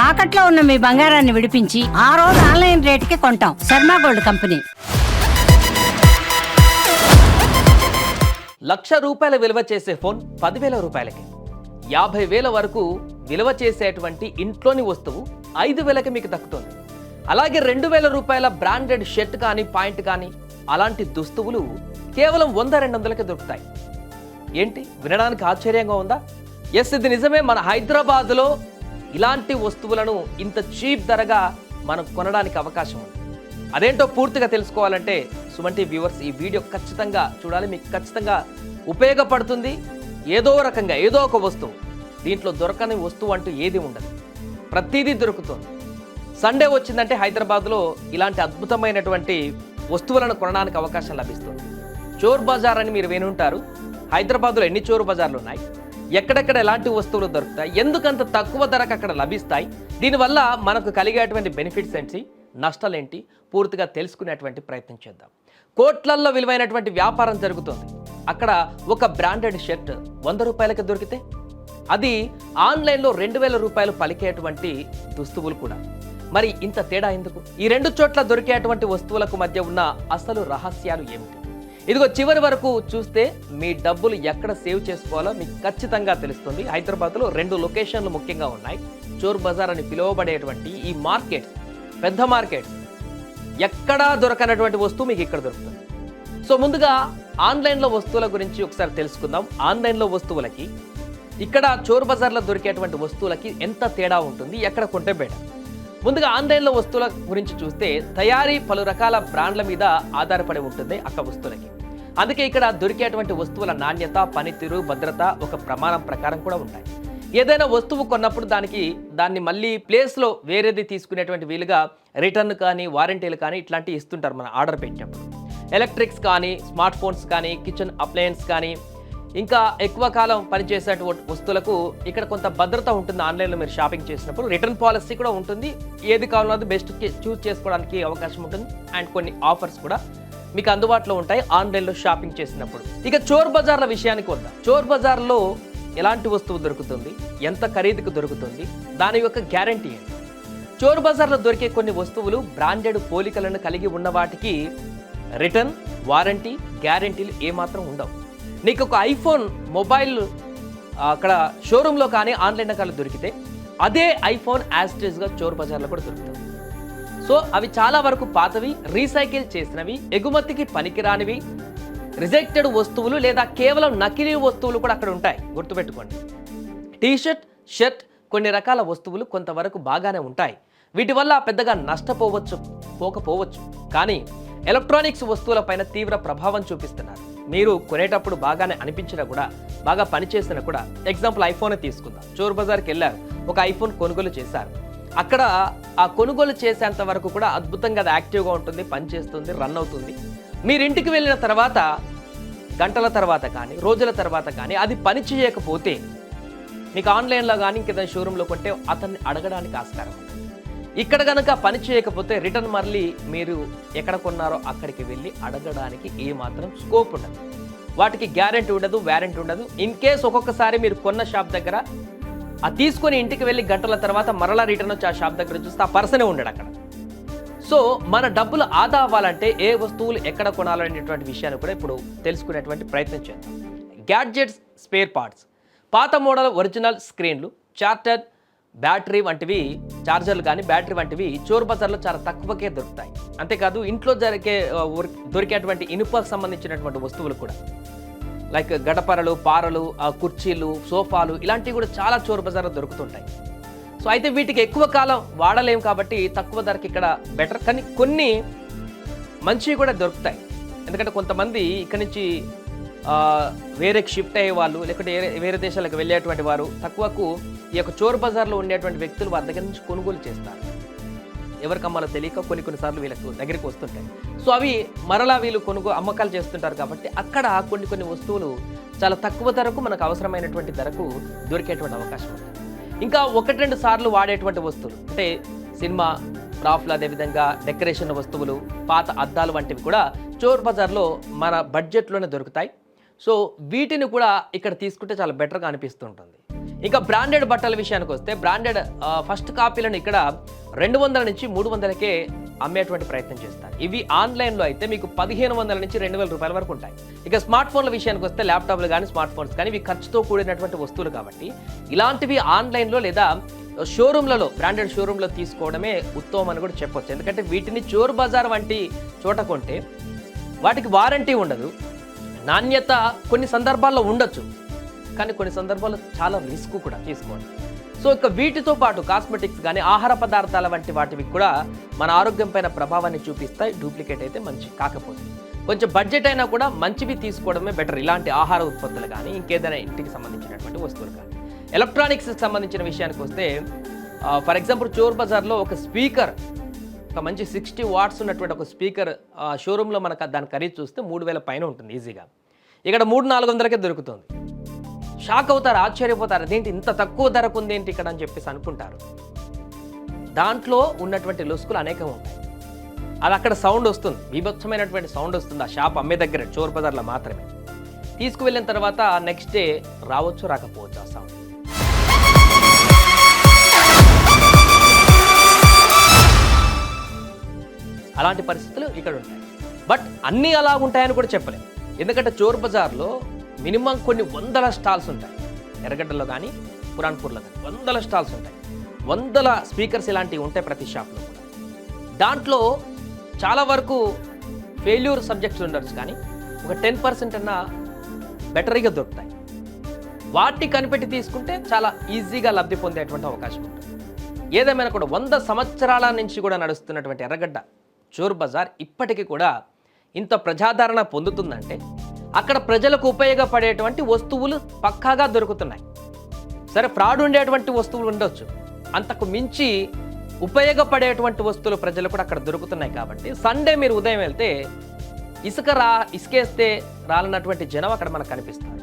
తాకట్లో ఉన్న మీ బంగారాన్ని విడిపించి ఆ రోజు ఆన్లైన్ రేటుకి కొంటాం. Sharma gold company. ₹1,00,000 విలువ చేసే ఫోన్ 10,000 రూపాయలకి, 50,000 వరకు విలువ చేసేటువంటి ఇంట్లోని వస్తువు 5,000కి మీకు దక్కుతుంది. అలాగే 2,000 రూపాయల బ్రాండెడ్ షర్ట్ కానీ పాయింట్ కానీ అలాంటి దుస్తువులు కేవలం 100-200కి దొరుకుతాయి. ఏంటి, వినడానికి ఆశ్చర్యంగా ఉందా? ఎస్, ఇది నిజమే. మన హైదరాబాద్లో ఇలాంటి వస్తువులను ఇంత చీప్ ధరగా మనం కొనడానికి అవకాశం ఉంది. అదేంటో పూర్తిగా తెలుసుకోవాలంటే సుమన్ టీవీ వ్యూవర్స్ ఈ వీడియో ఖచ్చితంగా చూడాలి. మీకు ఖచ్చితంగా ఉపయోగపడుతుంది. ఏదో రకంగా ఏదో ఒక వస్తువు, దీంట్లో దొరకని వస్తువు అంటూ ఏది ఉండదు, ప్రతిదీ దొరుకుతుంది. సండే వచ్చిందంటే హైదరాబాద్లో ఇలాంటి అద్భుతమైనటువంటి వస్తువులను కొనడానికి అవకాశం లభిస్తుంది. చోర్ బజార్ అని మీరు విని ఉంటారు. హైదరాబాద్లో ఎన్ని చోరు బజార్లు ఉన్నాయి, ఎక్కడెక్కడ ఎలాంటి వస్తువులు దొరుకుతాయి, ఎందుకంత తక్కువ ధరకు అక్కడ లభిస్తాయి, దీనివల్ల మనకు కలిగేటువంటి బెనిఫిట్స్ ఏంటి, నష్టాలేంటి, పూర్తిగా తెలుసుకునేటువంటి ప్రయత్నం చేద్దాం. కోట్లల్లో విలువైనటువంటి వ్యాపారం జరుగుతుంది. అక్కడ ఒక బ్రాండెడ్ షర్ట్ 100 రూపాయలకి దొరికితే అది ఆన్లైన్లో 2,000 రూపాయలు పలికేటువంటి దుస్తువులు కూడా. మరి ఇంత తేడా ఎందుకు? ఈ రెండు చోట్ల దొరికేటువంటి వస్తువులకు మధ్య ఉన్న అసలు రహస్యాలు ఏమిటి? ఇదిగో చివరి వరకు చూస్తే మీ డబ్బులు ఎక్కడ సేవ్ చేసుకోవాలో మీకు ఖచ్చితంగా తెలుస్తుంది. హైదరాబాద్లో 2 లొకేషన్లు ముఖ్యంగా ఉన్నాయి. చోర్ బజార్ అని పిలువబడేటువంటి ఈ మార్కెట్స్, పెద్ద మార్కెట్స్, ఎక్కడా దొరకనటువంటి వస్తువు మీకు ఇక్కడ దొరుకుతుంది. సో ముందుగా ఆన్లైన్లో వస్తువుల గురించి ఒకసారి తెలుసుకుందాం. ఆన్లైన్లో వస్తువులకి ఇక్కడ చోర్ బజార్లో దొరికేటువంటి వస్తువులకి ఎంత తేడా ఉంటుంది, ఎక్కడ కొంటే బెటర్? ముందుగా ఆన్లైన్లో వస్తువుల గురించి చూస్తే తయారీ పలు రకాల బ్రాండ్ల మీద ఆధారపడి ఉంటుంది అక్క వస్తువులకి. అందుకే ఇక్కడ దొరికేటువంటి వస్తువుల నాణ్యత, పనితీరు, భద్రత ఒక ప్రమాణం ప్రకారం కూడా ఉంటాయి. ఏదైనా వస్తువు కొన్నప్పుడు దాన్ని మళ్ళీ ప్లేస్లో వేరేది తీసుకునేటువంటి వీలుగా రిటర్న్ కానీ వారంటీలు కానీ ఇట్లాంటివి ఇస్తుంటారు మనం ఆర్డర్ పెట్టినప్పుడు. ఎలక్ట్రిక్స్ కానీ, స్మార్ట్ ఫోన్స్ కానీ, కిచెన్ అప్లయన్స్ కానీ, ఇంకా ఎక్కువ కాలం పనిచేసే వస్తువులకు ఇక్కడ కొంత భద్రత ఉంటుంది. ఆన్లైన్లో మీరు షాపింగ్ చేసినప్పుడు రిటర్న్ పాలసీ కూడా ఉంటుంది. ఏది కావాలో అది బెస్ట్ చూస్ చేసుకోవడానికి అవకాశం ఉంటుంది. అండ్ కొన్ని ఆఫర్స్ కూడా మీకు అందుబాటులో ఉంటాయి ఆన్లైన్లో షాపింగ్ చేసినప్పుడు. ఇక చోర్ బజార్ల విషయానికి వద్దాం. చోర్ బజార్లో ఎలాంటి వస్తువు దొరుకుతుంది, ఎంత ఖరీదుకు దొరుకుతుంది, దాని యొక్క గ్యారంటీ ఏంటి? చోర్ బజార్లో దొరికే కొన్ని వస్తువులు బ్రాండెడ్ పోలికలను కలిగి ఉన్న వాటికి రిటర్న్, వారంటీ, గ్యారంటీలు ఏమాత్రం ఉండవు. నీకు ఒక ఐఫోన్ మొబైల్ అక్కడ షోరూంలో కానీ ఆన్లైన్లో కానీ దొరికితే అదే ఐఫోన్ యాస్టేజ్గా చోర్ బజార్లో కూడా దొరుకుతుంది. సో అవి చాలా వరకు పాతవి, రీసైకిల్ చేసినవి, ఎగుమతికి పనికిరానివి, రిజెక్టెడ్ వస్తువులు లేదా కేవలం నకిలీ వస్తువులు కూడా అక్కడ ఉంటాయి. గుర్తుపెట్టుకోండి. టీషర్ట్, షర్ట్, కొన్ని రకాల వస్తువులు కొంతవరకు బాగానే ఉంటాయి. వీటి వల్ల పెద్దగా పోకపోవచ్చు. కానీ ఎలక్ట్రానిక్స్ వస్తువులపైన తీవ్ర ప్రభావం చూపిస్తున్నారు. మీరు కొనేటప్పుడు బాగానే అనిపించినా కూడా, బాగా పనిచేసినా కూడా, ఎగ్జాంపుల్ ఐఫోనే తీసుకుందాం. చోర్ బజార్కి వెళ్ళారు, ఒక ఐఫోన్ కొనుగోలు చేశారు. అక్కడ ఆ కొనుగోలు చేసేంత వరకు కూడా అద్భుతంగా అది యాక్టివ్గా ఉంటుంది, పనిచేస్తుంది, రన్ అవుతుంది. మీరు ఇంటికి వెళ్ళిన తర్వాత గంటల తర్వాత కానీ, రోజుల తర్వాత కానీ అది పని చేయకపోతే మీకు ఆన్లైన్లో కానీ ఇంకేదైనా షోరూంలో కొంటే అతన్ని అడగడానికి ఆస్కారం ఉంటుంది. ఇక్కడ కనుక పని చేయకపోతే రిటర్న్ మళ్ళీ మీరు ఎక్కడ కొన్నారో అక్కడికి వెళ్ళి అడగడానికి ఏమాత్రం స్కోప్ ఉండదు. వాటికి గ్యారెంటీ ఉండదు, వారంటీ ఉండదు. ఇన్ కేస్ ఒక్కొక్కసారి మీరు కొన్న షాప్ దగ్గర అది తీసుకొని ఇంటికి వెళ్ళి గంటల తర్వాత మరలా రిటర్న్ వచ్చి ఆ షాప్ దగ్గర చూస్తే ఆ పర్సనే ఉండడు అక్కడ. సో మన డబ్బులు ఆదా అవ్వాలంటే ఏ వస్తువులు ఎక్కడ కొనాలనేటువంటి విషయాన్ని కూడా ఇప్పుడు తెలుసుకునేటువంటి ప్రయత్నం చేద్దాం. గ్యాడ్జెట్స్, స్పేర్ పార్ట్స్, పాత మోడల్ ఒరిజినల్ స్క్రీన్లు, చార్జర్, బ్యాటరీ వంటివి, చార్జర్లు కానీ బ్యాటరీ వంటివి చోర్ బజార్లో చాలా తక్కువకే దొరుకుతాయి. అంతేకాదు ఇంట్లో దొరికేటువంటి ఇనుపకు సంబంధించినటువంటి వస్తువులు కూడా, లైక్ గడపరలు, పారలు, కుర్చీలు, సోఫాలు, ఇలాంటివి కూడా చాలా చోర్ బజార్లో దొరుకుతుంటాయి. సో అయితే వీటికి ఎక్కువ కాలం వాడలేము కాబట్టి తక్కువ ధరకి ఇక్కడ బెటర్. కానీ కొన్ని మంచివి కూడా దొరుకుతాయి. ఎందుకంటే కొంతమంది ఇక్కడ నుంచి వేరేకి షిఫ్ట్ అయ్యే వాళ్ళు, లేకపోతే వేరే దేశాలకు వెళ్ళేటువంటి వారు తక్కువకు ఈ యొక్క చోర్ బజార్లో ఉండేటువంటి వ్యక్తులు వారి దగ్గర నుంచి కొనుగోలు చేస్తారు. ఎవరికమ్మాలో తెలియక కొన్నిసార్లు వీళ్ళకు దగ్గరికి వస్తుంటాయి. సో అవి మరలా వీళ్ళు అమ్మకాలు చేస్తుంటారు కాబట్టి అక్కడ కొన్ని వస్తువులు చాలా తక్కువ ధరకు మనకు అవసరమైనటువంటి ధరకు దొరికేటువంటి అవకాశం ఉంది. ఇంకా 1-2 సార్లు వాడేటువంటి వస్తువులు అంటే సినిమా ప్రాఫ్లు, అదేవిధంగా డెకరేషన్ వస్తువులు, పాత అద్దాలు వంటివి కూడా చోర్ బజార్లో మన బడ్జెట్లోనే దొరుకుతాయి. సో వీటిని కూడా ఇక్కడ తీసుకుంటే చాలా బెటర్గా అనిపిస్తుంటుంది. ఇంకా బ్రాండెడ్ బట్టల విషయానికి వస్తే బ్రాండెడ్ ఫస్ట్ కాపీలను ఇక్కడ 200 నుంచి 300కే అమ్మేటువంటి ప్రయత్నం చేస్తారు. ఇవి ఆన్లైన్లో అయితే మీకు 1500 నుంచి 2000 రూపాయల వరకు ఉంటాయి. ఇక స్మార్ట్ ఫోన్ల విషయానికి వస్తే ల్యాప్టాప్లు కానీ స్మార్ట్ ఫోన్స్ కానీ ఇవి ఖర్చుతో కూడినటువంటి వస్తువులు కాబట్టి ఇలాంటివి ఆన్లైన్లో లేదా షోరూమ్లలో బ్రాండెడ్ షోరూంలో తీసుకోవడమే ఉత్తమం అని కూడా చెప్పొచ్చు. ఎందుకంటే వీటిని చోర్ బజార్ వంటి చోట కొంటే వాటికి వారంటీ ఉండదు, నాణ్యత కొన్ని సందర్భాల్లో ఉండొచ్చు, కానీ కొన్ని సందర్భాల్లో చాలా రిస్క్ కూడా తీసుకోండి. సో ఇక వీటితో పాటు కాస్మెటిక్స్ కానీ ఆహార పదార్థాల వంటి వాటివి కూడా మన ఆరోగ్యం పైన ప్రభావాన్ని చూపిస్తాయి. డూప్లికేట్ అయితే మంచి కాకపోతే కొంచెం బడ్జెట్ అయినా కూడా మంచివి తీసుకోవడమే బెటర్. ఇలాంటి ఆహార ఉత్పత్తులు కానీ ఇంకేదైనా ఇంటికి సంబంధించినటువంటి వస్తువులు కానీ. ఎలక్ట్రానిక్స్కి సంబంధించిన విషయానికి వస్తే ఫర్ ఎగ్జాంపుల్ చోర్ బజార్లో ఒక స్పీకర్, ఒక మంచి 60 వాట్స్ ఉన్నటువంటి ఒక స్పీకర్ షోరూంలో మనకు దాని ఖరీదు చూస్తే 3000 పైన ఉంటుంది ఈజీగా. ఇక్కడ 300-400కే దొరుకుతుంది. షాక్ అవుతారు, ఆశ్చర్యపోతారు, అదేంటి ఇంత తక్కువ ధరకు ఉంది ఏంటి ఇక్కడ అని చెప్పేసి అనుకుంటారు. దాంట్లో ఉన్నటువంటి లొసుకులు అనేకం ఉంటాయి. అది అక్కడ సౌండ్ వస్తుంది, బీభత్సమైనటువంటి సౌండ్ వస్తుంది ఆ షాప్ అమ్మే దగ్గర చోర్ బజార్లో మాత్రమే. తీసుకువెళ్ళిన తర్వాత నెక్స్ట్ డే రావచ్చు రాకపోవచ్చు ఆ సౌండ్. అలాంటి పరిస్థితులు ఇక్కడ ఉంటాయి. బట్ అన్నీ అలా ఉంటాయని కూడా చెప్పలేము. ఎందుకంటే చోర్ బజార్లో మినిమం కొన్ని 100 స్టాల్స్ ఉంటాయి. ఎర్రగడ్డలో కానీ పురాన్పూర్లో కానీ 100 స్టాల్స్ ఉంటాయి. 100 స్పీకర్స్ ఇలాంటివి ఉంటాయి ప్రతి షాప్లో కూడా. దాంట్లో చాలా వరకు ఫెయిల్యూర్ సబ్జెక్ట్స్ ఉండొచ్చు, కానీ ఒక 10% అన్నా బెటర్గా దొరుకుతాయి. వాటిని కనిపెట్టి తీసుకుంటే చాలా ఈజీగా లబ్ధి పొందేటువంటి అవకాశం ఉంటుంది. ఏదేమైనా కూడా 100 సంవత్సరాల నుంచి కూడా నడుస్తున్నటువంటి ఎర్రగడ్డ చోర్ బజార్ ఇప్పటికీ కూడా ఇంత ప్రజాదరణ పొందుతుందంటే అక్కడ ప్రజలకు ఉపయోగపడేటువంటి వస్తువులు పక్కాగా దొరుకుతున్నాయి. సరే, ఫ్రాడ్ ఉండేటువంటి వస్తువులు ఉండొచ్చు, అంతకు మించి ఉపయోగపడేటువంటి వస్తువులు ప్రజలు కూడా అక్కడ దొరుకుతున్నాయి. కాబట్టి సండే మీరు ఉదయం వెళ్తే ఇసుకేస్తే రాలన్నటువంటి జనం అక్కడ మనకు కనిపిస్తారు.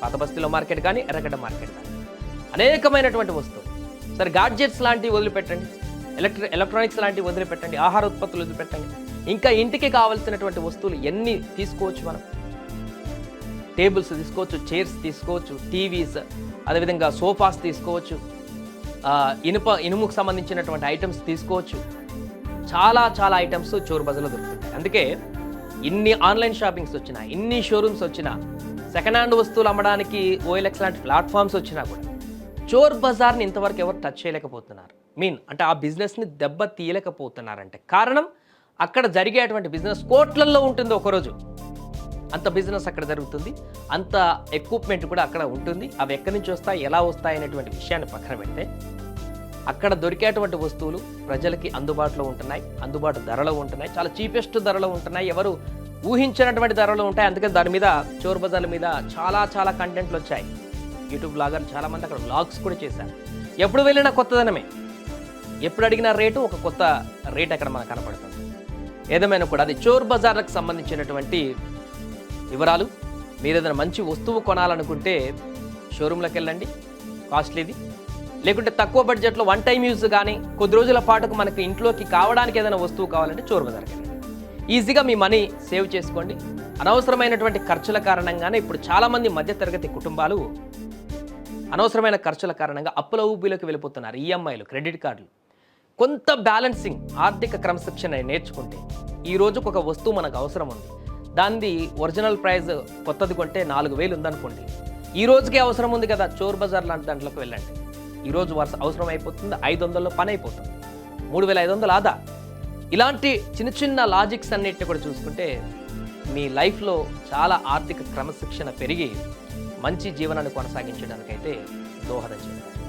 పాత బస్తీలో మార్కెట్ కానీ ఎర్రగడ్డ మార్కెట్ కానీ అనేకమైనటువంటి వస్తువులు. సరే, గాడ్జెట్స్ లాంటివి వదిలిపెట్టండి, ఎలక్ట్రానిక్స్ లాంటివి వదిలిపెట్టండి, ఆహార ఉత్పత్తులు వదిలిపెట్టండి, ఇంకా ఇంటికి కావాల్సినటువంటి వస్తువులు ఎన్ని తీసుకోవచ్చు. మనం టేబుల్స్ తీసుకోవచ్చు, చైర్స్ తీసుకోవచ్చు, టీవీస్, అదేవిధంగా సోఫాస్ తీసుకోవచ్చు, ఇనుముకు సంబంధించినటువంటి ఐటమ్స్ తీసుకోవచ్చు. చాలా చాలా ఐటమ్స్ చోర్ బజార్లో దొరుకుతుంటాయి. అందుకే ఇన్ని ఆన్లైన్ షాపింగ్స్ వచ్చినా, ఇన్ని షోరూమ్స్ వచ్చినా, సెకండ్ హ్యాండ్ వస్తువులు అమ్మడానికి OLX లాంటి ప్లాట్ఫామ్స్ వచ్చినా కూడా చోర్ బజార్ని ఇంతవరకు ఎవరు టచ్ చేయలేకపోతున్నారు. అంటే ఆ బిజినెస్ని దెబ్బ తీయలేకపోతున్నారంటే కారణం అక్కడ జరిగేటువంటి బిజినెస్ కోట్లల్లో ఉంటుంది. ఒకరోజు అంత బిజినెస్ అక్కడ జరుగుతుంది, అంత ఎక్విప్మెంట్ కూడా అక్కడ ఉంటుంది. అవి ఎక్కడి నుంచి వస్తాయి, ఎలా వస్తాయి అనేటువంటి విషయాన్ని పక్కన పెడితే అక్కడ దొరికేటువంటి వస్తువులు ప్రజలకి అందుబాటులో ఉంటున్నాయి, అందుబాటు ధరలో ఉంటున్నాయి, చాలా చీపెస్ట్ ధరలో ఉంటున్నాయి, ఎవరు ఊహించినటువంటి ధరలో ఉంటాయి. అందుకని దాని మీద చోర్ బజార్ల మీద చాలా చాలా కంటెంట్లు వచ్చాయి. యూట్యూబ్ బ్లాగర్లు చాలామంది అక్కడ వ్లాగ్స్ కూడా చేశారు. ఎప్పుడు వెళ్ళినా కొత్తదనమే, ఎప్పుడు అడిగిన రేటు ఒక కొత్త రేట్ అక్కడ మనకు కనపడుతుంది. ఏదేమైనా కూడా అది చోర్ బజార్లకు సంబంధించినటువంటి వివరాలు. మీరు ఏదైనా మంచి వస్తువు కొనాలనుకుంటే షోరూంలోకి వెళ్ళండి, కాస్ట్లీది, లేకుంటే తక్కువ బడ్జెట్లో వన్ టైం యూజ్ కానీ కొద్ది రోజుల పాటుకు మనకి ఇంట్లోకి కావడానికి ఏదైనా వస్తువు కావాలంటే చోర్ బజార్కి వెళ్ళండి. ఈజీగా మీ మనీ సేవ్ చేసుకోండి. అనవసరమైనటువంటి ఖర్చుల కారణంగానే ఇప్పుడు చాలామంది మధ్యతరగతి కుటుంబాలు అనవసరమైన ఖర్చుల కారణంగా అప్పుల ఊబిలోకి వెళ్ళిపోతున్నారు. ఈఎంఐలు, క్రెడిట్ కార్డులు. కొంత బ్యాలెన్సింగ్, ఆర్థిక క్రమశిక్షణ నేర్చుకుంటే ఈ రోజుకు ఒక వస్తువు మనకు అవసరం ఉంది, దానిది ఒరిజినల్ ప్రైస్ కొత్తది కొంటే 4000 ఉందనుకోండి, ఈ రోజుకే అవసరం ఉంది కదా, చోర్ బజార్ లాంటి దాంట్లోకి వెళ్ళండి. ఈరోజు అవసరం అయిపోతుంది, 500లో పని అయిపోతుంది, 3500 ఆదా. ఇలాంటి చిన్న చిన్న లాజిక్స్ అన్నిటిని కూడా చూసుకుంటే మీ లైఫ్లో చాలా ఆర్థిక క్రమశిక్షణ పెరిగి మంచి జీవనాన్ని కొనసాగించడానికైతే దోహదం చేస్తారు.